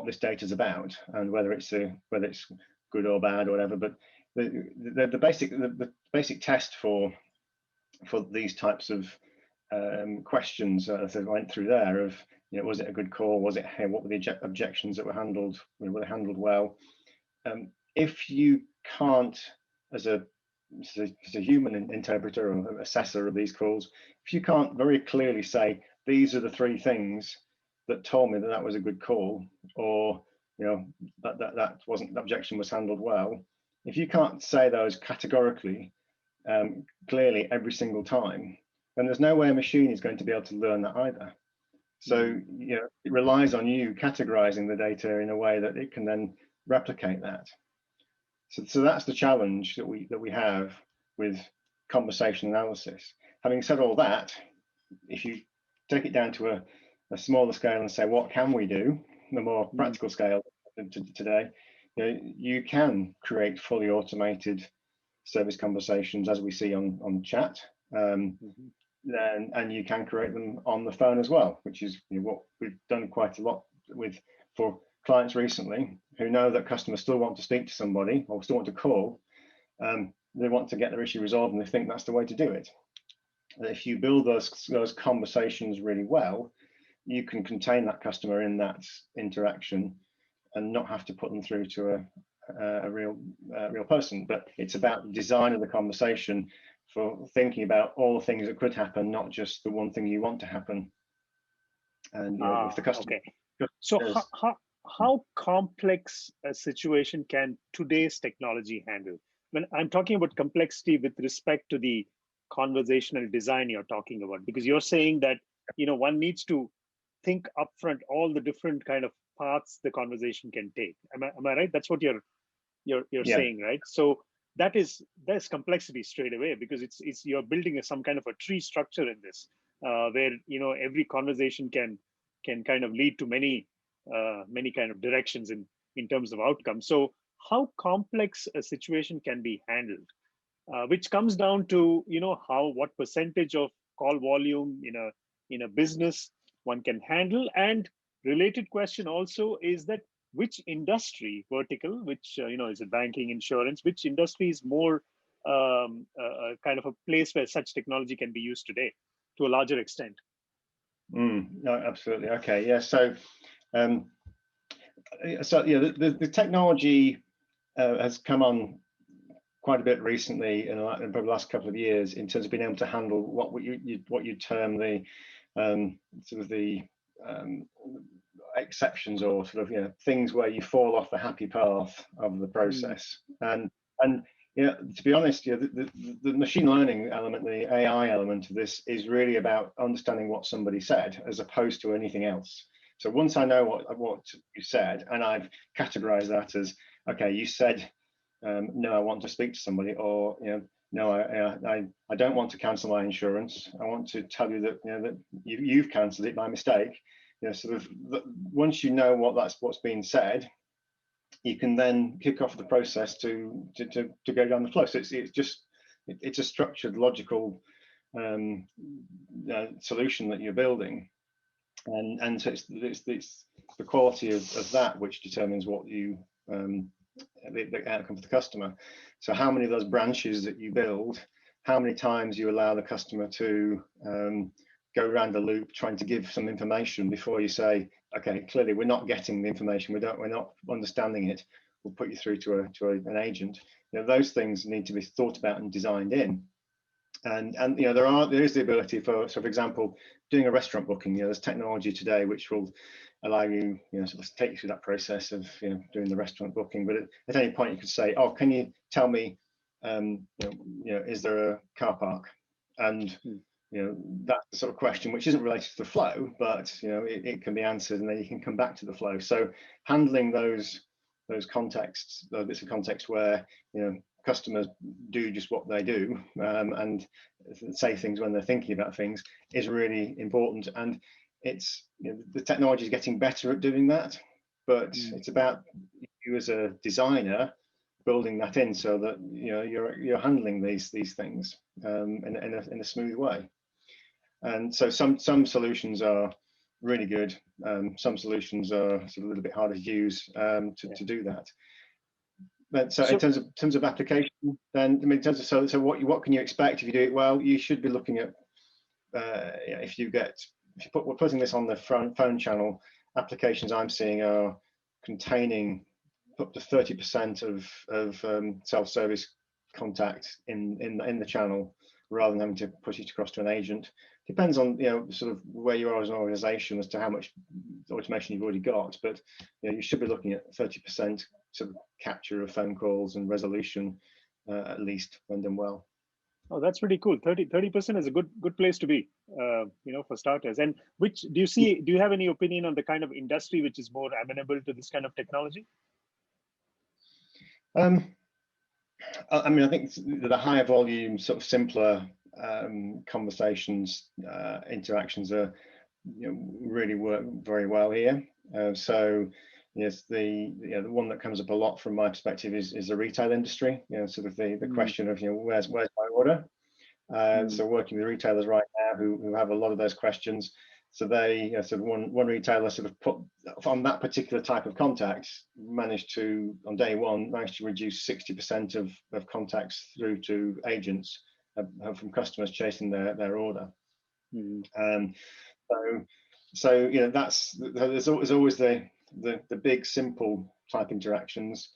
this data is about and whether it's good or bad or whatever. But the basic test for these types of questions, as I went through there, of was it a good call? Was it, hey, what were the objections that were handled? Were they handled well? If you can't, as a human interpreter or assessor of these calls, if you can't very clearly say these are the three things that told me that was a good call, or that wasn't, the objection was handled well, if you can't say those categorically, clearly every single time, then there's no way a machine is going to be able to learn that either. So it relies on you categorizing the data in a way that it can then replicate that. So that's the challenge that we have with conversation analysis. Having said all that, if you take it down to a smaller scale and say, what can we do, the more practical scale today, you can create fully automated service conversations as we see on chat, and you can create them on the phone as well, which is what we've done quite a lot with for clients recently who know that customers still want to speak to somebody or still want to call. They want to get their issue resolved, and they think that's the way to do it. If you build those conversations really well, you can contain that customer in that interaction and not have to put them through to a real person. But it's about the design of the conversation for thinking about all the things that could happen, not just the one thing you want to happen. And if the customer, okay. So how complex a situation can today's technology handle? When I'm talking about complexity with respect to the conversational design you're talking about, because you're saying that one needs to think upfront all the different kind of paths the conversation can take. Am I right? That's what you're saying, right? So there's complexity straight away, because it's you're building some kind of a tree structure in this, where every conversation can kind of lead to many kind of directions in terms of outcomes. So how complex a situation can be handled, which comes down to what percentage of call volume in a business one can handle. And related question also is that which industry vertical, which is it banking, insurance, which industry is more kind of a place where such technology can be used today to a larger extent? No, absolutely. Okay, yeah. So the technology has come on quite a bit recently in the last couple of years in terms of being able to handle what you term the sort of the exceptions, or sort of things where you fall off the happy path of the process. And to be honest, the machine learning element, the AI element of this is really about understanding what somebody said as opposed to anything else. So once I know what you said, and I've categorized that as, okay, you said, no, I want to speak to somebody, or no, I don't want to cancel my insurance. I want to tell you that that you've cancelled it by mistake. Sort of once you know what's being said, you can then kick off the process to go down the flow. So it's a structured, logical solution that you're building, and so it's the quality of that which determines what you the outcome for the customer. So how many of those branches that you build, how many times you allow the customer to go around the loop trying to give some information before you say, okay, clearly we're not getting the information, we're not understanding it, we'll put you through to an agent. Those things need to be thought about and designed in. And there is the ability for example, doing a restaurant booking. There's technology today which will allow you, sort of take you through that process of doing the restaurant booking. But at any point you could say, oh, can you tell me, is there a car park? And that's the sort of question which isn't related to the flow, but it can be answered, and then you can come back to the flow. So handling those contexts, those bits of context where customers do just what they do, and say things when they're thinking about things, is really important. And it's the technology is getting better at doing that, but it's about you as a designer building that in so that you're handling these things in a smooth way. And so some solutions are really good. Some solutions are sort of a little bit harder to use to do that. But so in terms of application, then in terms of so what can you expect if you do it well? You should be looking at if we're putting this on the phone channel, applications I'm seeing are containing up to 30% of self-service contact in the channel, rather than having to push it across to an agent. Depends on sort of where you are as an organization as to how much automation you've already got, but you should be looking at 30% sort of capture of phone calls and resolution at least when done well. Oh, that's pretty cool. 30% is a good place to be, for starters. And which do you have any opinion on the kind of industry which is more amenable to this kind of technology? I mean, I think the higher volume, sort of simpler conversations, interactions are really work very well here. So yes, the one that comes up a lot from my perspective is the retail industry. Sort of the question of where's my order. So working with retailers right now who have a lot of those questions. So they, sort of one retailer sort of put on that particular type of contact, managed to, on day one, reduce 60% of contacts through to agents from customers chasing their order. So there's always the big simple type interactions.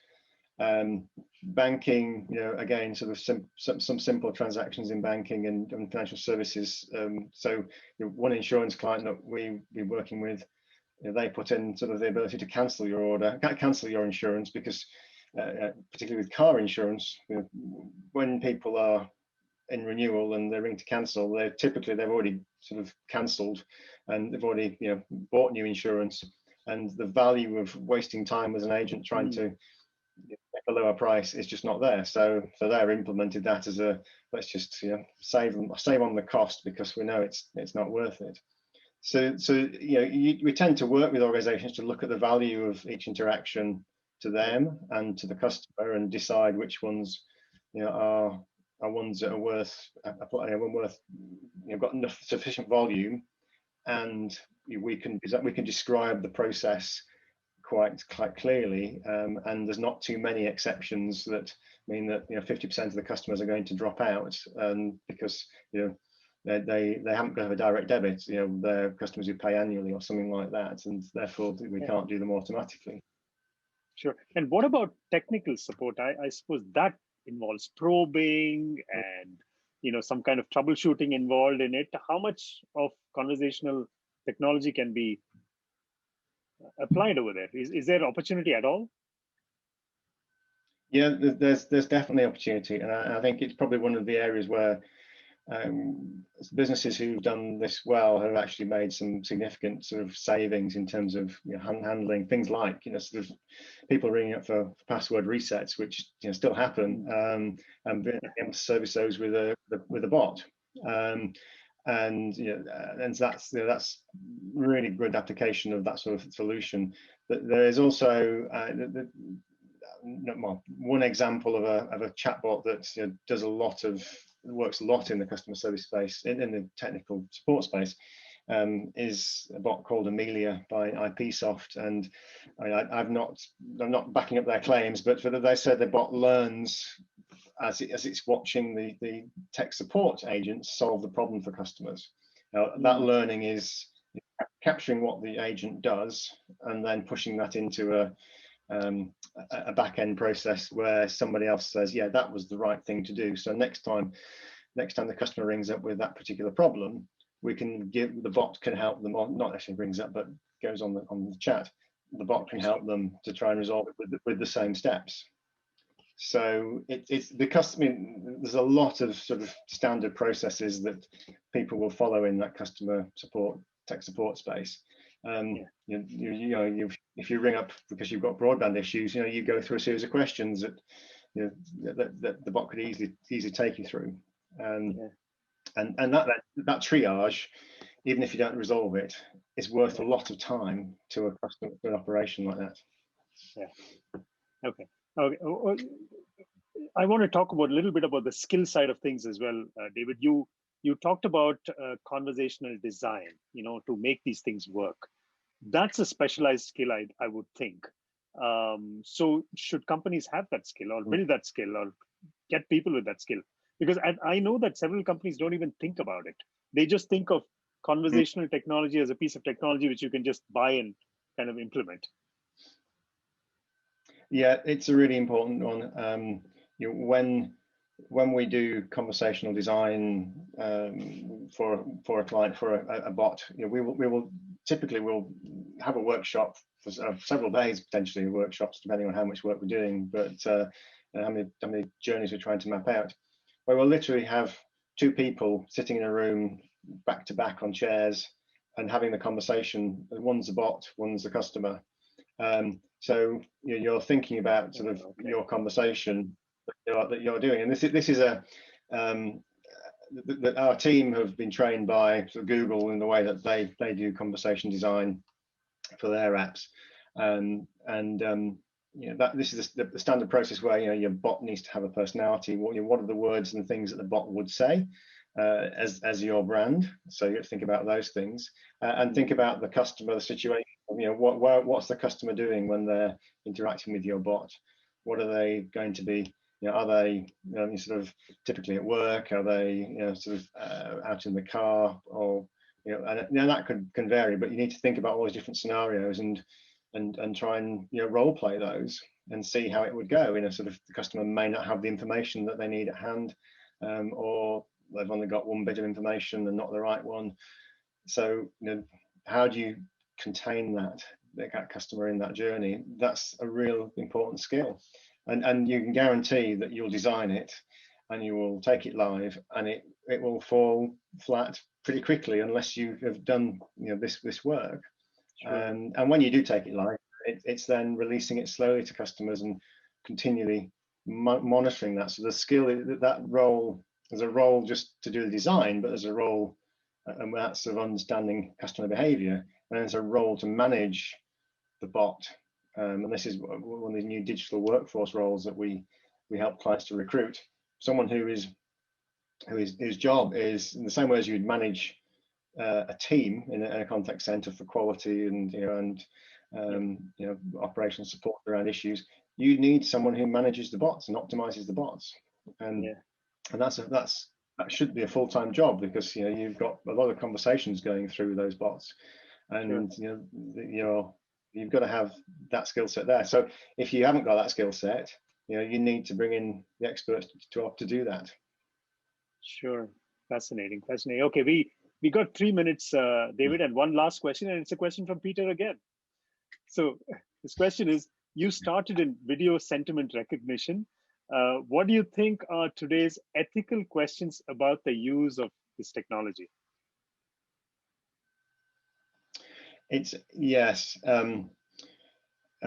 Banking, again, sort of some simple transactions in banking and financial services. So one insurance client that we've been working with, they put in sort of the ability to cancel your order, cancel your insurance, because particularly with car insurance, when people are in renewal and they ring to cancel, they've already sort of cancelled, and they've already bought new insurance, and the value of wasting time as an agent trying to a lower price is just not there. So they're implemented that as a, let's just save on the cost, because we know it's not worth it. So we tend to work with organizations to look at the value of each interaction to them and to the customer, and decide which ones are ones that are worth got enough sufficient volume, and we can describe the process quite clearly, and there's not too many exceptions that mean that 50% of the customers are going to drop out, because they haven't got a direct debit. They're customers who pay annually or something like that, and therefore we can't do them automatically. Sure. And what about technical support? I suppose that involves probing and some kind of troubleshooting involved in it. How much of conversational technology can be applied over there? Is there opportunity at all? Yeah, there's definitely opportunity, and I think it's probably one of the areas where businesses who've done this well have actually made some significant sort of savings in terms of handling things like sort of people ringing up for password resets, which still happen, and being able to service those with a bot. And that's really good application of that sort of solution. But there is also one example of a chatbot that does works a lot in the customer service space, in the technical support space, is a bot called Amelia by IPsoft. And I'm not backing up their claims, but they said the bot learns as it's watching the tech support agents solve the problem for customers. Now, that learning is capturing what the agent does and then pushing that into a back-end process where somebody else says, yeah, that was the right thing to do. So next time the customer rings up with that particular problem, the bot can help them, or not actually rings up, but goes on the chat. The bot can help them to try and resolve it with the same steps. So it's the customer. I mean, there's a lot of sort of standard processes that people will follow in that customer support, tech support space. If you ring up because you've got broadband issues, you go through a series of questions that that the bot could easily take you through, and that triage, even if you don't resolve it, is worth a lot of time to a customer, to an operation like that. Yeah. Okay. I want to talk about a little bit about the skill side of things as well, David. You talked about conversational design, to make these things work. That's a specialized skill, I would think. So should companies have that skill, or build that skill, or get people with that skill? Because I know that several companies don't even think about it. They just think of conversational technology as a piece of technology which you can just buy and kind of implement. Yeah, it's a really important one. When we do conversational design for a client, for a bot, we will typically have a workshop for several days, potentially workshops, depending on how much work we're doing, but how many journeys we're trying to map out, where we'll literally have two people sitting in a room back to back on chairs and having the conversation. One's the bot, one's the customer. So you're thinking about sort of your conversation that you're doing, and this is our team have been trained by sort of Google in the way that they do conversation design for their apps, this is the standard process where your bot needs to have a personality. What are the words and things that the bot would say as your brand? So you have to think about those things and think about the customer, the situation. What's the customer doing when they're interacting with your bot? What are they going to be? Are they sort of typically at work? Are they sort of out in the car? Or and that can vary. But you need to think about all those different scenarios and try and role play those and see how it would go. Sort of the customer may not have the information that they need at hand, or they've only got one bit of information and not the right one. So how do you contain that customer in that journey? That's a real important skill, and you can guarantee that you'll design it and you will take it live and it will fall flat pretty quickly unless you have done this work. Sure. And when you do take it live, it's then releasing it slowly to customers and continually monitoring that. So the skill, that role, there's a role just to do the design, but there's a role, and that's sort of understanding customer behavior, and there's a role to manage the bot. And this is one of the new digital workforce roles that we help clients to recruit. Someone whose job is in the same way as you'd manage a team in a contact center for quality and operational support around issues. You need someone who manages the bots and optimizes the bots, and that should be a full-time job, because you've got a lot of conversations going through those bots, and you've got to have that skill set there. So if you haven't got that skill set, you need to bring in the experts to do that. Sure, fascinating. Okay, we got 3 minutes, David, and one last question, and it's a question from Peter again. So this question is: you started in video sentiment recognition. What do you think are today's ethical questions about the use of this technology? Yes. I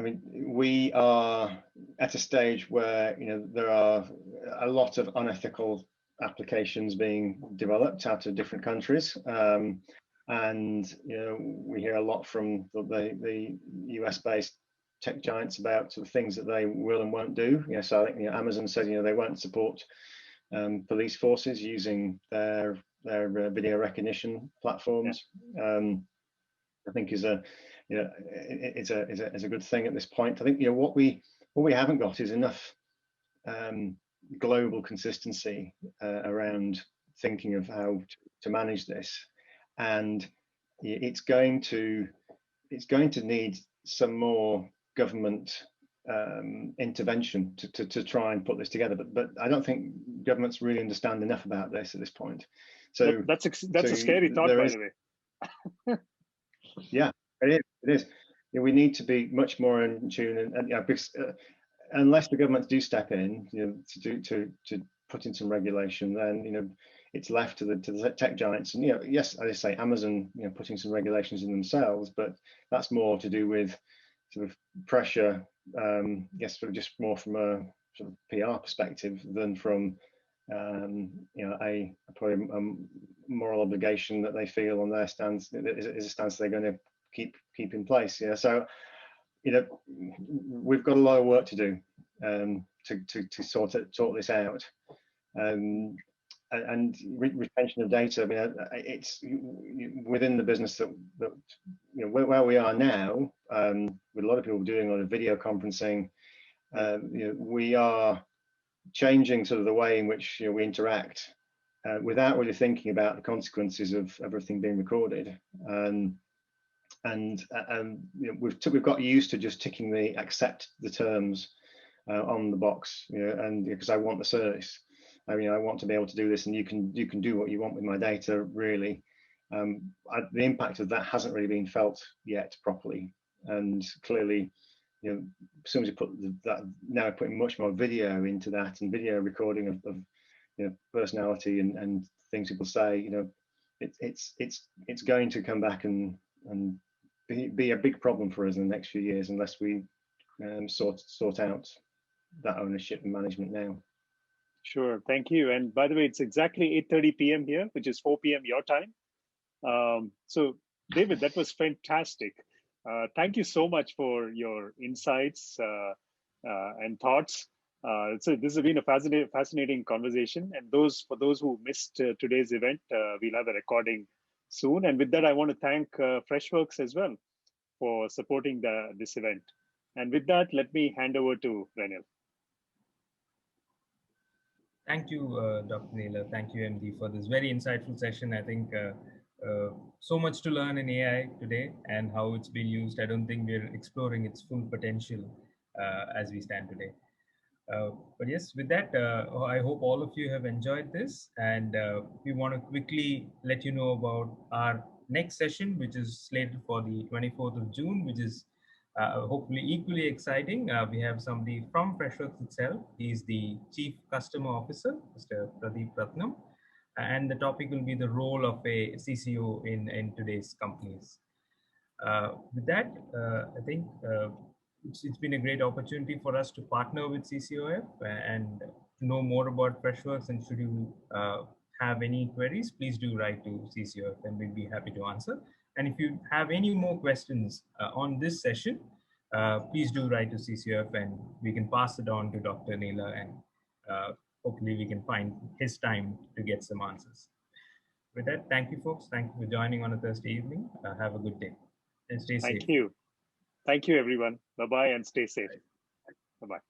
mean, we are at a stage where there are a lot of unethical applications being developed out of different countries, and we hear a lot from the US-based tech giants about sort of things that they will and won't do. So I think Amazon said they won't support police forces using their video recognition platforms. I think is a good thing at this point. I think what we haven't got is enough global consistency around thinking of how to manage this, and it's going to need some more government intervention to try and put this together. But I don't think governments really understand enough about this at this point. So that's a scary thought, by the way. Yeah, it is. We need to be much more in tune, and because unless the governments do step in, to put in some regulation, then it's left to the tech giants. And yes, as I say, Amazon, putting some regulations in themselves, but that's more to do with sort of pressure. Yes, sort of just more from a sort of PR perspective than from probably a moral obligation that they feel on their stance is a stance they're going to keep in place. So we've got a lot of work to do to sort this out. And retention of data. I mean, it's within the business that where we are now, with a lot of people doing a lot of video conferencing. We are changing sort of the way in which we interact without really thinking about the consequences of everything being recorded. We've got used to just ticking the accept the terms on the box, and because I want the service. I mean, I want to be able to do this, and you can do what you want with my data. Really, the impact of that hasn't really been felt yet properly, and clearly, as soon as you put that, now putting much more video into that and video recording of personality and things people say, it's going to come back and be a big problem for us in the next few years unless we sort out that ownership and management now. Sure, thank you. And by the way, it's exactly 8:30 p.m. here, which is 4 p.m. your time. So David, that was fantastic. Thank you so much for your insights and thoughts. So this has been a fascinating conversation. And for those who missed today's event, we'll have a recording soon. And with that, I want to thank Freshworks as well for supporting this event. And with that, let me hand over to Renil. Thank you, Dr. Naylor. Thank you, MD, for this very insightful session. I think so much to learn in AI today and how it's been used. I don't think we're exploring its full potential as we stand today. But yes, with that, I hope all of you have enjoyed this. And we want to quickly let you know about our next session, which is slated for the 24th of June, which is hopefully equally exciting. We have somebody from Freshworks itself. He's the Chief Customer Officer, Mr. Pradeep Ratnam. And the topic will be the role of a CCO in today's companies. With that, I think it's been a great opportunity for us to partner with CCOF and to know more about Freshworks. And should you have any queries, please do write to CCOF and we'll be happy to answer. And if you have any more questions on this session, please do write to CCOF and we can pass it on to Dr. Naylor, and hopefully we can find his time to get some answers. With that, thank you, folks. Thank you for joining on a Thursday evening. Have a good day and stay safe. Thank you. Thank you, everyone. Bye-bye and stay safe. Bye-bye.